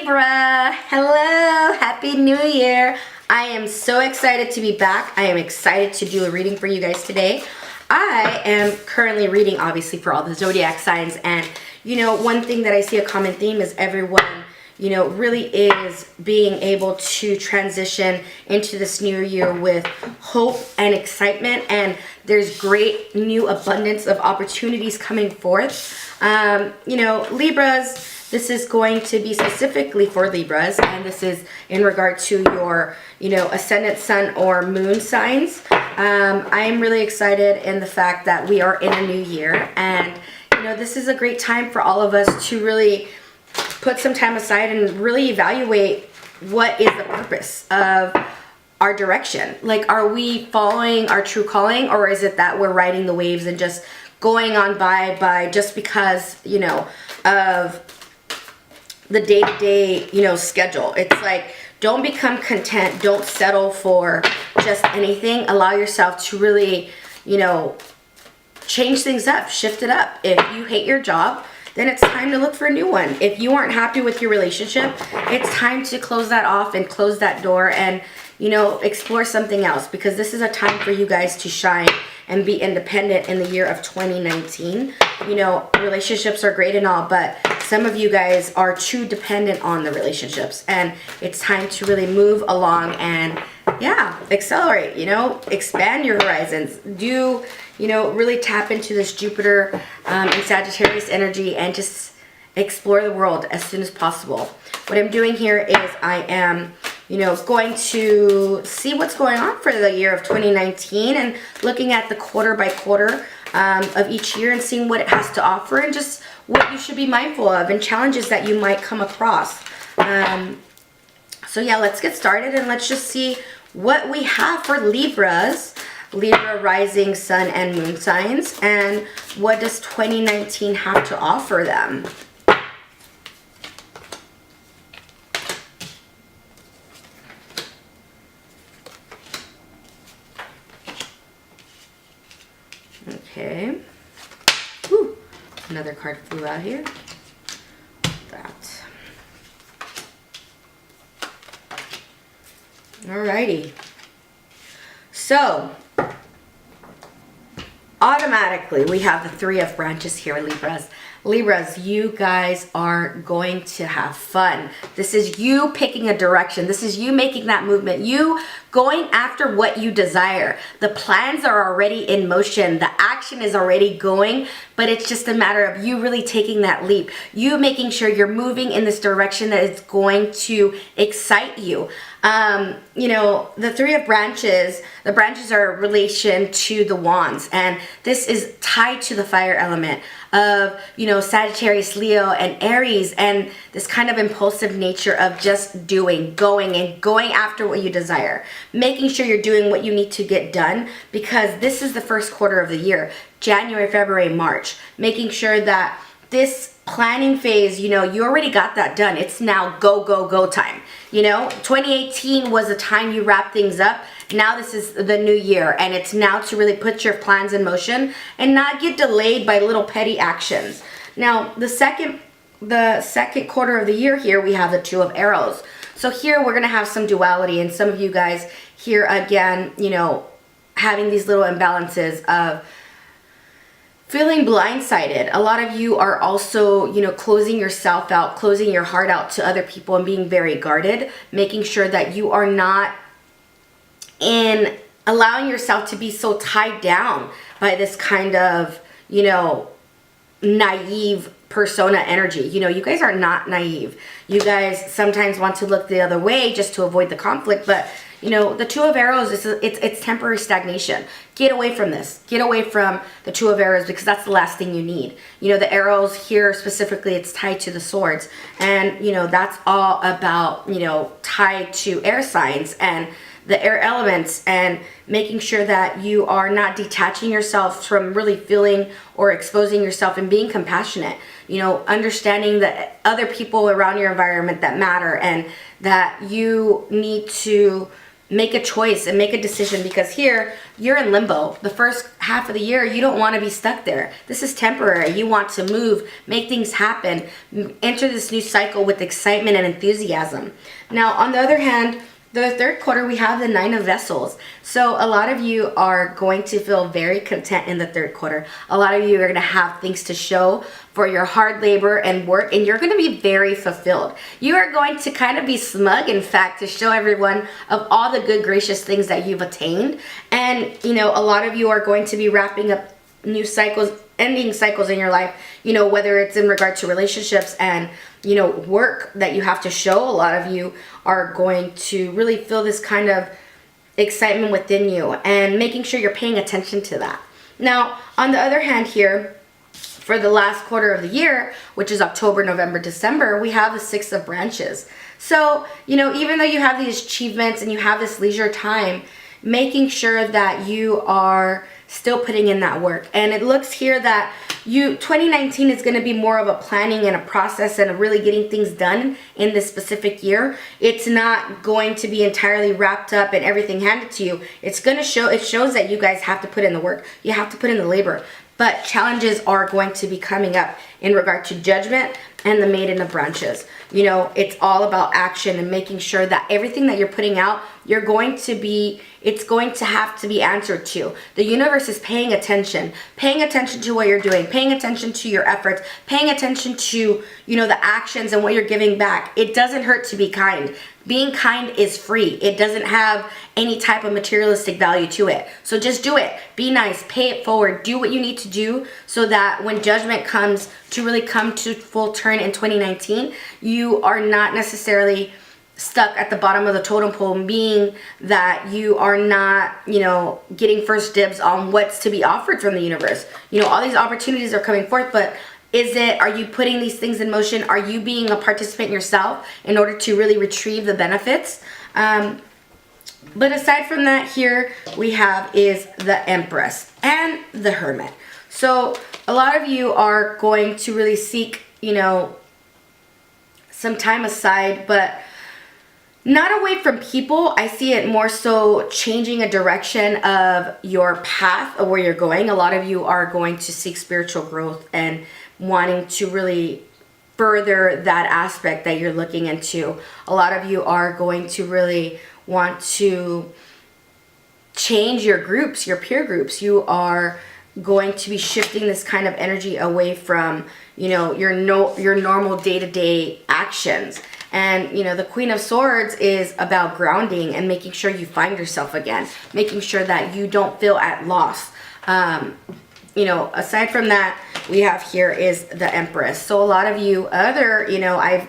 Libra, hello, happy new year. I am so excited to be back. I am excited to do a reading for you guys today. I am currently reading obviously for all the zodiac signs, and one thing that I see a common theme is everyone really is being able to transition into this new year with hope and excitement, and there's great new abundance of opportunities coming forth. Libras, this is going to be specifically for Libras, and this is in regard to your, ascendant, sun, or moon signs. I am really excited in the fact that we are in a new year, and, this is a great time for all of us to really put some time aside and really evaluate what is the purpose of our direction. Like, are we following our true calling, or is it that we're riding the waves and just going on by just because, of the day-to-day, schedule? It's like, don't become content. Don't settle for just anything. Allow yourself to really, change things up, shift it up. If you hate your job, then it's time to look for a new one. If you aren't happy with your relationship, it's time to close that off and close that door and, explore something else, because this is a time for you guys to shine and be independent in the year of 2019. Relationships are great and all, but some of you guys are too dependent on the relationships, and it's time to really move along and, accelerate, expand your horizons. Do, really tap into this Jupiter and Sagittarius energy and just explore the world as soon as possible. What I'm doing here is I am going to see what's going on for the year of 2019 and looking at the quarter by quarter of each year and seeing what it has to offer and just what you should be mindful of and challenges that you might come across. So yeah, let's get started and let's just see what we have for Libras, Libra rising, sun, and moon signs, and what does 2019 have to offer them. Okay. Whew. Another card flew out here. That. Alrighty. So, automatically we have the Three of Branches here, Libras. Libras, you guys are going to have fun. This is you picking a direction. This is you making that movement. You going after what you desire. The plans are already in motion. The action is already going, but it's just a matter of you really taking that leap. You making sure you're moving in this direction that is going to excite you. The Three of Branches, the branches are a relation to the wands, and this is tied to the fire element of, Sagittarius, Leo, and Aries, and this kind of impulsive nature of just going after what you desire, making sure you're doing what you need to get done, because this is the first quarter of the year, January, February, March, making sure that this planning phase, you already got that done. It's now go time. 2018 was the time you wrap things up. Now this is the new year, and it's now to really put your plans in motion and not get delayed by little petty actions. Now, the second quarter of the year here, we have the Two of Arrows. So here we're going to have some duality, and some of you guys here again, having these little imbalances of feeling blindsided. A lot of you are also, closing yourself out, closing your heart out to other people and being very guarded, making sure that you are not in allowing yourself to be so tied down by this kind of, naive persona energy. You guys are not naive. You guys sometimes want to look the other way just to avoid the conflict, but the Two of Arrows, it's temporary stagnation. Get away from this. Get away from the Two of Arrows, because that's the last thing you need. The arrows here specifically, it's tied to the swords. And, that's all about, tied to air signs and the air elements, and making sure that you are not detaching yourself from really feeling or exposing yourself and being compassionate. Understanding that other people around your environment that matter, and that you need to make a choice and make a decision, because here you're in limbo. The first half of the year, you don't want to be stuck there. This is temporary. You want to move, make things happen, enter this new cycle with excitement and enthusiasm. Now, on the other hand, the third quarter, we have the 9 of Vessels. So a lot of you are going to feel very content in the third quarter. A lot of you are going to have things to show for your hard labor and work, and you're going to be very fulfilled. You are going to kind of be smug, in fact, to show everyone of all the good, gracious things that you've attained. And, you know, a lot of you are going to be wrapping up new cycles, ending cycles in your life, you know, whether it's in regard to relationships and, you know, work that you have to show. A lot of you are going to really feel this kind of excitement within you, and making sure you're paying attention to that. Now, on the other hand here, for the last quarter of the year, which is October, November, December, we have the 6 of Branches. So, you know, even though you have these achievements and you have this leisure time, making sure that you are still putting in that work. And it looks here that 2019 is going to be more of a planning and a process and a really getting things done in this specific year. It's not going to be entirely wrapped up and everything handed to you. It's going to show, it shows that you guys have to put in the work. You have to put in the labor. But challenges are going to be coming up in regard to Judgment and the Maiden of Branches. You know, it's all about action and making sure that everything that you're putting out, it's going to have to be answered to. The universe is paying attention to what you're doing, paying attention to your efforts, paying attention to, you know, the actions and what you're giving back. It doesn't hurt to be kind. Being kind is free. It doesn't have any type of materialistic value to it. So just do it. Be nice. Pay it forward. Do what you need to do so that when Judgment comes to really come to full turn in 2019, you are not necessarily stuck at the bottom of the totem pole, meaning that you are not, you know, getting first dibs on what's to be offered from the universe. You know, all these opportunities are coming forth, but are you putting these things in motion? Are you being a participant yourself in order to really retrieve the benefits? But aside from that, here we have is the Empress and the Hermit. So a lot of you are going to really seek, you know, some time aside, but not away from people. I see it more so changing a direction of your path of where you're going. A lot of you are going to seek spiritual growth and wanting to really further that aspect that you're looking into. A lot of you are going to really want to change your groups, your peer groups. You are going to be shifting this kind of energy away from, you know, your normal day-to-day actions. And, you know, the Queen of Swords is about grounding and making sure you find yourself again, making sure that you don't feel at loss. You know, aside from that, we have here is the Empress. So a lot of you you know,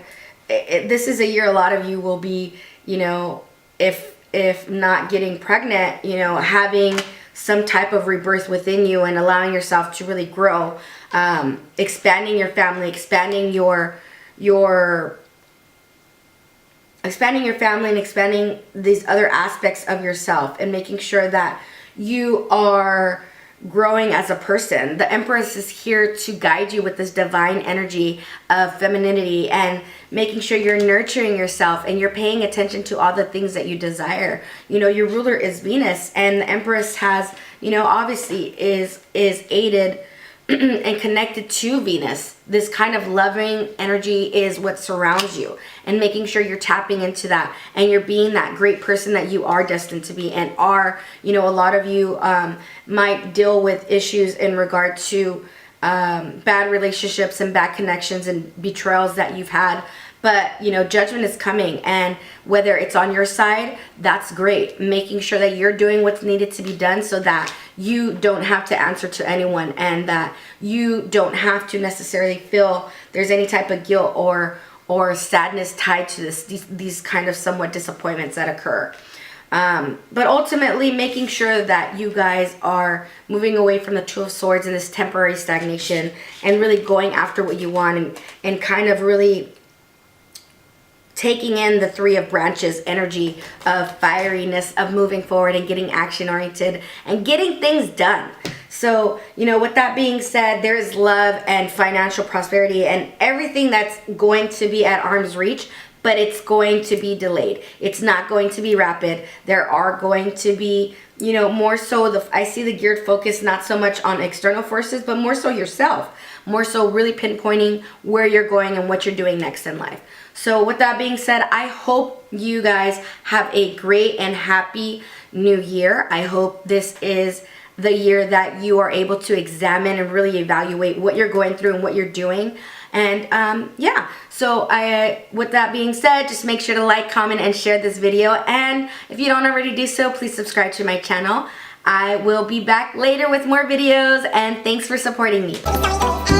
this is a year a lot of you will be, you know, if not getting pregnant, you know, having some type of rebirth within you and allowing yourself to really grow, expanding your family, expanding family and expanding these other aspects of yourself, and making sure that you are growing as a person. The Empress is here to guide you with this divine energy of femininity and making sure you're nurturing yourself and you're paying attention to all the things that you desire. You know, your ruler is Venus, and the Empress has, you know, obviously is aided and connected to Venus. This kind of loving energy is what surrounds you, and making sure you're tapping into that and you're being that great person that you are destined to be and are. You know, a lot of you might deal with issues in regard to bad relationships and bad connections and betrayals that you've had. But, you know, Judgment is coming, and whether it's on your side, that's great. Making sure that you're doing what's needed to be done so that you don't have to answer to anyone, and that you don't have to necessarily feel there's any type of guilt or sadness tied to these kind of somewhat disappointments that occur. But ultimately making sure that you guys are moving away from the Two of Swords and this temporary stagnation and really going after what you want, and kind of really taking in the Three of Branches energy of fieriness, of moving forward and getting action oriented and getting things done. So, you know, with that being said, there is love and financial prosperity and everything that's going to be at arm's reach. but it's going to be delayed. It's not going to be rapid. There are going to be, you know, more so I see the geared focus not so much on external forces, but more so yourself. More so really pinpointing where you're going and what you're doing next in life. So with that being said, I hope you guys have a great and happy new year. I hope this is the year that you are able to examine and really evaluate what you're going through and what you're doing. And yeah, so with that being said, just make sure to like, comment, and share this video. And if you don't already do so, please subscribe to my channel. I will be back later with more videos, and thanks for supporting me.